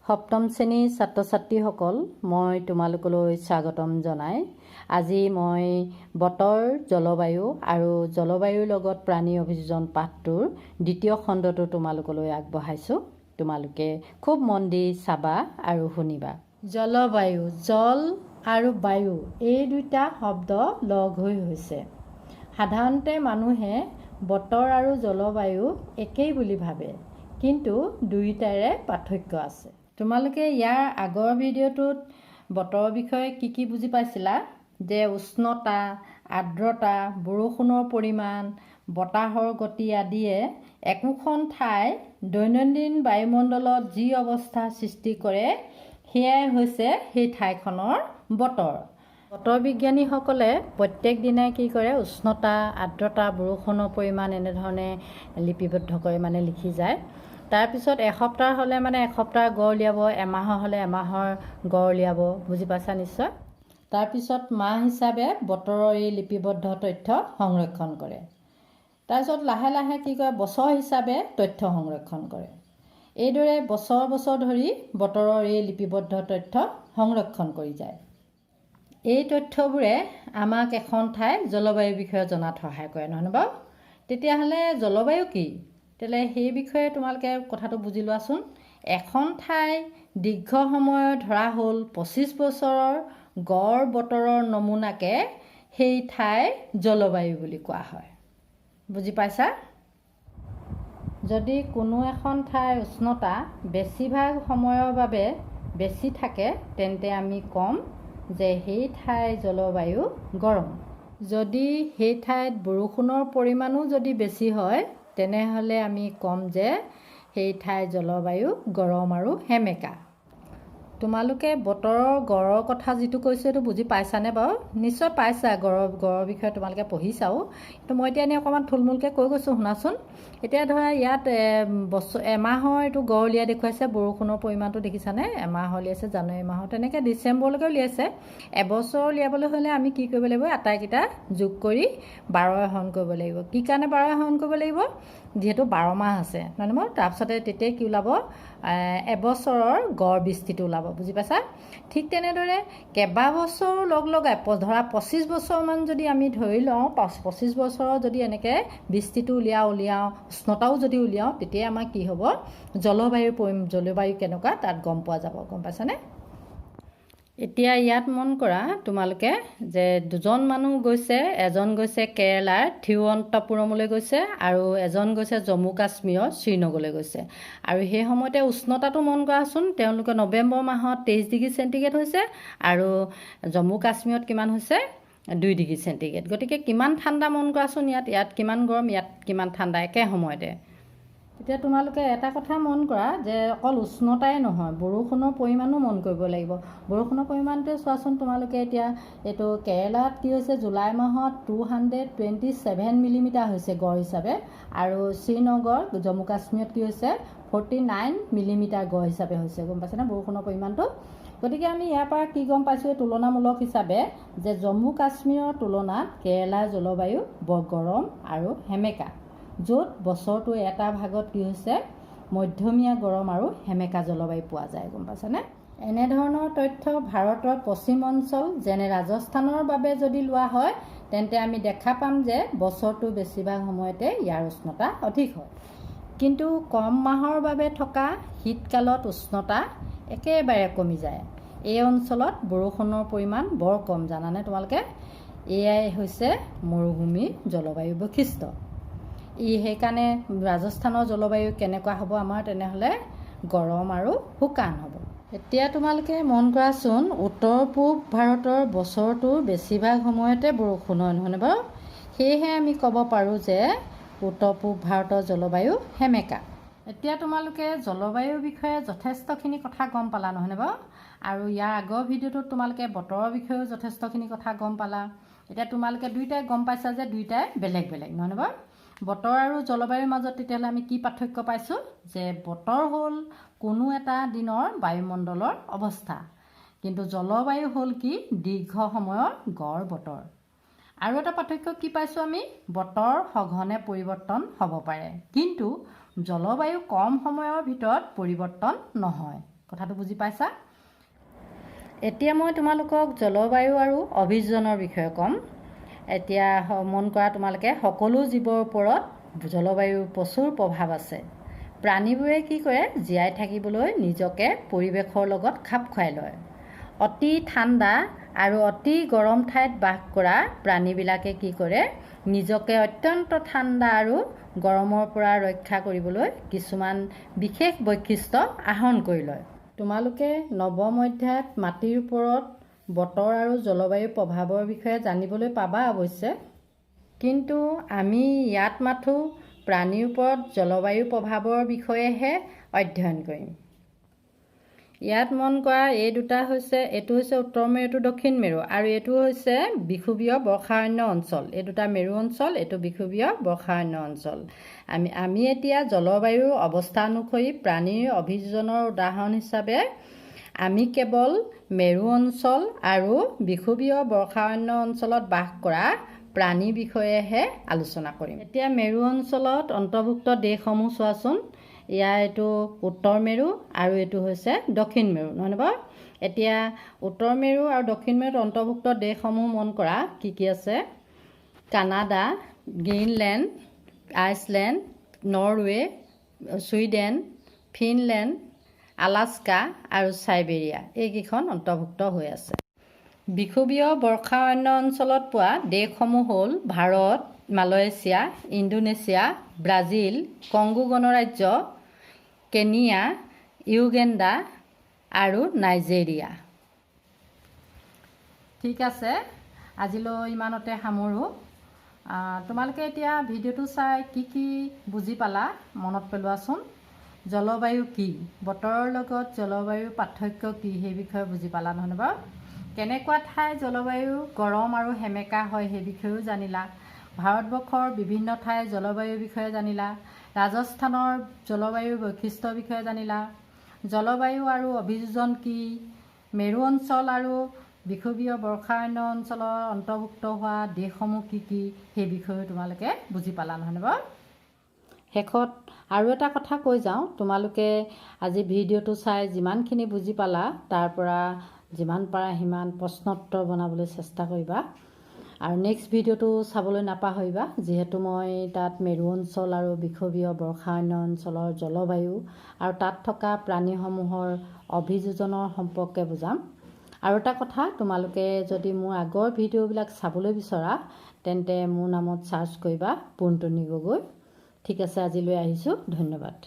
সপ্তম শ্ৰেণীৰ ছাত্ৰ ছাত্ৰীসকল, মই তোমালোকলৈ স্বাগতম জনাই আজি মই বতৰ, জলবায়ু আৰু জলবায়ুৰ লগত প্ৰাণী অভিযোজন পাঠটোৰ দ্বিতীয় খণ্ডটো তোমালোকলৈ আগবঢ়াইছোঁ। তোমালোকে খুব মন দি চাবা আৰু শুনিবা। জলবায়ু, জল আৰু বায়ু এই দুটা শব্দ লগ হৈ হৈছে। সাধাৰণতে মানুহে বতৰ আৰু জলবায়ু একেই বুলি ভাবে, কিন্তু দুয়োটাৰে পাৰ্থক্য আছে। তোমালোকে ইয়াৰ আগৰ ভিডিঅ'টোত বতৰৰ বিষয়ে কি বুজি পাইছিলা? যে উষ্ণতা, আৰ্দ্ৰতা, বৰষুণৰ পৰিমাণ, বতাহৰ গতি আদিয়ে একোখন ঠাই দৈনন্দিন বায়ুমণ্ডলত যি অৱস্থা সৃষ্টি কৰে সেয়াই হৈছে সেই ঠাইখনৰ বতৰ। বতৰ বিজ্ঞানীসকলে প্ৰত্যেক দিনাই কি কৰে, উষ্ণতা, আৰ্দ্ৰতা, বৰষুণৰ পৰিমাণ এনেধৰণে লিপিবদ্ধ কৰে, লিখি যায়। তাৰপিছত এসপ্তাহ হ'লে এসপ্তাহৰ গড় উলিয়াব, এমাহৰ হ'লে এমাহৰ গড় উলিয়াব। বুজি পাইছা নিশ্চয়? তাৰপিছত মাহ হিচাপে বতৰৰ এই লিপিবদ্ধ তথ্য সংৰক্ষণ কৰে। তাৰপিছত লাহে লাহে কি কৰে, বছৰ হিচাপে তথ্য সংৰক্ষণ কৰে। এইদৰে বছৰ বছৰ ধৰি বতৰৰ এই লিপিবদ্ধ তথ্য সংৰক্ষণ কৰি যায়। এই তথ্যবোৰে আমাক এখন ঠাইৰ জলবায়ুৰ বিষয়ে জনাত সহায় কৰে, নহয়নে বাৰু? তেতিয়াহ'লে জলবায়ু কি? তেতিয়াহ'লে সেই বিষয়ে তোমালোকে কথাটো বুজি লোৱাচোন। এখন ঠাই দীৰ্ঘ সময়ৰ ধৰা হ'ল 25 বছৰৰ গড় বতৰৰ নমুনাকে সেই ঠাইৰ জলবায়ু বুলি কোৱা হয়। বুজি পাইছা? যদি কোনো এখন ঠাইৰ উষ্ণতা বেছিভাগ সময়ৰ বাবে বেছি থাকে, তেন্তে আমি ক'ম যে সেই ঠাইৰ জলবায়ু গৰম। যদি সেই ঠাইত বৰষুণৰ পৰিমাণো যদি বেছি হয়, তেনেহ'লে আমি ক'ম যে সেই ঠাইৰ জলবায়ু গৰম আৰু সেমেকা। তোমালোকে বতৰৰ গড়ৰ কথা যিটো কৈছোঁ সেইটো বুজি পাইছানে বাৰু? নিশ্চয় পাইছা, গড়ৰ বিষয়ে তোমালোকে পঢ়িছাও। কিন্তু মই এতিয়া এনেই অকণমান থুলমূলকৈ কৈ গৈছোঁ, শুনাচোন। এতিয়া ধৰা ইয়াত এমাহৰ এইটো গড় উলিয়াই দেখুৱাইছে, বৰষুণৰ পৰিমাণটো দেখিছানে? এমাহ উলিয়াইছে, জানুৱাৰী মাহৰ, তেনেকৈ ডিচেম্বৰলৈকে উলিয়াইছে। এবছৰ উলিয়াবলৈ হ'লে আমি কি কৰিব লাগিব? আটাইকেইটা যোগ কৰি 12 হৰণ কৰিব লাগিব। কি কাৰণে 12 হৰণ কৰিব লাগিব? যিহেতু 12 মাহ আছে, নহয় বাৰু? তাৰপিছতে তেতিয়া কি ওলাব? এবছৰৰ গড় বিস্তৃতি ওলাব। বুজি পাইছা? ঠিক তেনেদৰে কেইবাবছৰো লগাই ধৰা 25 বছৰমান যদি আমি ধৰি লওঁ, 25 বছৰৰ যদি এনেকৈ বিস্তৃতি উলিয়াওঁ, উষ্ণতাও যদি উলিয়াওঁ, তেতিয়া আমাৰ কি হ'ব? জলবায়ু কেনেকুৱা তাত গম পোৱা যাব। গম পাইছানে? এতিয়া ইয়াত মন কৰা তোমালোকে যে দুজন মানুহ গৈছে, এজন গৈছে কেৰেলাৰ থিৰুৱন্তপুৰমলৈ গৈছে আৰু এজন গৈছে জম্মু কাশ্মীৰৰ শ্ৰীনগৰলৈ গৈছে। আৰু সেই সময়তে উষ্ণতাটো মন কৰাচোন, তেওঁলোকে নৱেম্বৰ মাহত 23 ডিগ্ৰী চেণ্টিগ্ৰেড হৈছে আৰু জম্মু কাশ্মীৰত কিমান হৈছে? 2 ডিগ্ৰী চেণ্টিগ্ৰেড। গতিকে কিমান ঠাণ্ডা মন কৰাচোন, ইয়াত কিমান গৰম, ইয়াত কিমান ঠাণ্ডা একে সময়তে। এতিয়া তোমালোকে এটা কথা মন কৰা যে অকল উষ্ণতাই নহয়, বৰষুণৰ পৰিমাণো মন কৰিব লাগিব। বৰষুণৰ পৰিমাণটোৱে চোৱাচোন তোমালোকে। এতিয়া এইটো কেৰেলাত কি হৈছে, জুলাই মাহত 227 মিলিমিটাৰ হৈছে গড় হিচাপে, আৰু শ্ৰীনগৰ জম্মু কাশ্মীৰত কি হৈছে? 49 মিলিমিটাৰ গড় হিচাপে হৈছে। গম পাইছেনে বৰষুণৰ পৰিমাণটো? গতিকে আমি ইয়াৰ পৰা কি গম পাইছোঁ, তুলনামূলক হিচাপে যে জম্মু কাশ্মীৰৰ তুলনাত কেৰেলাৰ জলবায়ু বৰ গৰম আৰু সেমেকা, য'ত বছৰটো এটা ভাগত কি হৈছে? মধ্যমীয়া গৰম আৰু সেমেকা জলবায়ু পোৱা যায়। গম পাইছানে? এনেধৰণৰ তথ্য ভাৰতৰ পশ্চিম অঞ্চল যেনে ৰাজস্থানৰ বাবে যদি লোৱা হয়, তেন্তে আমি দেখা পাম যে বছৰটো বেছিভাগ সময়তে ইয়াৰ উষ্ণতা অধিক হয়। কিন্তু কম মাহৰ বাবে থকা শীতকালত উষ্ণতা একেবাৰে কমি যায়। এই অঞ্চলত বৰষুণৰ পৰিমাণ বৰ কম, জানানে তোমালোকে? এয়াই হৈছে মৰুভূমিৰ জলবায়ু বৈশিষ্ট্য। সেইকাৰণে ৰাজস্থানৰ জলবায়ু কেনেকুৱা হ'ব আমাৰ? তেনেহ'লে গৰম আৰু শুকান হ'ব। এতিয়া তোমালোকে মন কৰাচোন, উত্তৰ পূব ভাৰতৰ বছৰটোৰ বেছিভাগ সময়তে বৰষুণ হয়, নহয়নে বাৰু? সেয়েহে আমি ক'ব পাৰোঁ যে উত্তৰ পূব ভাৰতৰ জলবায়ু সেমেকা। এতিয়া তোমালোকে জলবায়ুৰ বিষয়ে যথেষ্টখিনি কথা গম পালা, নহয়নে বাৰু? আৰু ইয়াৰ আগৰ ভিডিঅ'টোত তোমালোকে বতৰৰ বিষয়েও যথেষ্টখিনি কথা গম পালা। এতিয়া তোমালোকে দুয়োটাই গম পাইছা যে দুয়োটাই বেলেগ বেলেগ, নহয়নে বাৰু? বতৰ আৰু জলবায়ুৰ মাজত তেতিয়াহ'লে আমি কি পাৰ্থক্য পাইছোঁ? যে বতৰ হ'ল কোনো এটা দিনৰ বায়ুমণ্ডলৰ অৱস্থা, কিন্তু জলবায়ু হ'ল কি? দীৰ্ঘ সময়ৰ গড় বতৰ। আৰু এটা পাৰ্থক্য কি পাইছোঁ আমি? বতৰ সঘনে পৰিৱৰ্তন হ'ব পাৰে, কিন্তু জলবায়ু কম সময়ৰ ভিতৰত পৰিৱৰ্তন নহয়। কথাটো বুজি পাইছা? এতিয়া মই তোমালোকক জলবায়ু আৰু অভিযোজনৰ বিষয়ে ক'ম। এতিয়া মন কৰা তোমালোকে, সকলো জীৱৰ ওপৰত জলবায়ুৰ প্ৰচুৰ প্ৰভাৱ আছে। প্ৰাণীবোৰে কি কৰে, জীয়াই থাকিবলৈ নিজকে পৰিৱেশৰ লগত খাপ খুৱাই লয়। অতি ঠাণ্ডা আৰু অতি গৰম ঠাইত বাস কৰা প্ৰাণীবিলাকে কি কৰে, নিজকে অত্যন্ত ঠাণ্ডা আৰু গৰমৰ পৰা ৰক্ষা কৰিবলৈ কিছুমান বিশেষ বৈশিষ্ট্য আহৰণ কৰি লয়। তোমালোকে নৱম অধ্যায়ত মাটিৰ ওপৰত বতৰ আৰু জলবায়ুৰ প্ৰভাৱৰ বিষয়ে জানিবলৈ পাবা অৱশ্যে, কিন্তু আমি ইয়াত মাথো প্ৰাণীৰ ওপৰত জলবায়ুৰ প্ৰভাৱৰ বিষয়েহে অধ্যয়ন কৰিম। ইয়াত মন কৰা এইটো হৈছে উত্তৰ মেৰু, এইটো দক্ষিণ মেৰু, আৰু এইটো হৈছে বিষুৱীয় বৰ্ষাৰণ্য অঞ্চল। এই দুটা মেৰু অঞ্চল, এইটো বিষুৱীয় বৰ্ষাৰণ্য অঞ্চল। আমি এতিয়া জলবায়ুৰ অৱস্থা অনুসৰি প্ৰাণীৰ অভিযোজনৰ উদাহৰণ হিচাপে আমি কেৱল মেৰু অঞ্চল আৰু বিষুৱীয় বৰ্ষাৰণ্য অঞ্চলত বাস কৰা প্ৰাণীৰ বিষয়েহে আলোচনা কৰিম। এতিয়া মেৰু অঞ্চলত অন্তৰ্ভুক্ত দেশসমূহ চোৱাচোন। এইটো উত্তৰ মেৰু আৰু এইটো হৈছে দক্ষিণ মেৰু, নহয়নে বাৰু? এতিয়া উত্তৰ মেৰু আৰু দক্ষিণ মেৰুত অন্তৰ্ভুক্ত দেশসমূহ মন কৰা কি কি আছে? Canada, Greenland, Iceland, Norway, Sweden, Finland, Alaska আৰু চাইবেৰিয়া, এইকেইখন অন্তৰ্ভুক্ত হৈ আছে। বিষুৱীয় বৰ্ষাৰণ্য অঞ্চলত পোৱা দেশসমূহ হ'ল Bharat, Malaysia, Indonesia, Brazil, Congo গণৰাজ্য, কেনিয়া, ইউগেণ্ডা আৰু নাইজেৰিয়া। ঠিক আছে, আজিলৈ ইমানতে সামৰোঁ। তোমালোকে এতিয়া ভিডিঅ'টো চাই কি বুজি পালা মনত পেলোৱাচোন। জলবায়ু কি, বতৰৰ লগত জলবায়ুৰ পাৰ্থক্য কি, সেই বিষয়ে বুজি পালা নহয়নে বাৰু? কেনেকুৱা ঠাই জলবায়ু গৰম আৰু সেমেকা হয় সেই বিষয়েও জানিলা। ভাৰতবৰ্ষৰ বিভিন্ন ঠাইৰ জলবায়ুৰ বিষয়ে জানিলা। ৰাজস্থানৰ জলবায়ুৰ বৈশিষ্ট্যৰ বিষয়ে জানিলা। জলবায়ু আৰু অভিযোজন কি, মেৰু অঞ্চল আৰু বিষুৱীয় বৰ্ষাৰণ্য অঞ্চলৰ অন্তৰ্ভুক্ত হোৱা দেশসমূহ কি, সেই বিষয়েও তোমালোকে বুজি পালা নহয়নে বাৰু? শেষত আৰু এটা কথা কৈ যাওঁ, তোমালোকে আজি ভিডিঅ'টো চাই যিমানখিনি বুজি পালা তাৰ পৰা যিমান পাৰা সিমান প্ৰশ্নোত্তৰ বনাবলৈ চেষ্টা কৰিবা। আৰু নেক্সট ভিডিঅ'টো চাবলৈ নাপাহৰিবা, যিহেতু মই তাত মেৰু অঞ্চল আৰু বিষুৱীয় বৰ্ষাৰণ্য অঞ্চলৰ জলবায়ু আৰু তাত থকা প্ৰাণীসমূহৰ অভিযোজনৰ সম্পৰ্কে বুজাম। আৰু এটা কথা, তোমালোকে যদি মোৰ আগৰ ভিডিঅ'বিলাক চাবলৈ বিচৰা তেন্তে মোৰ নামত চাৰ্চ কৰিবা পুনটুনি গগৈ। ঠিক আছে, আজিলৈ আহিছোঁ, ধন্যবাদ।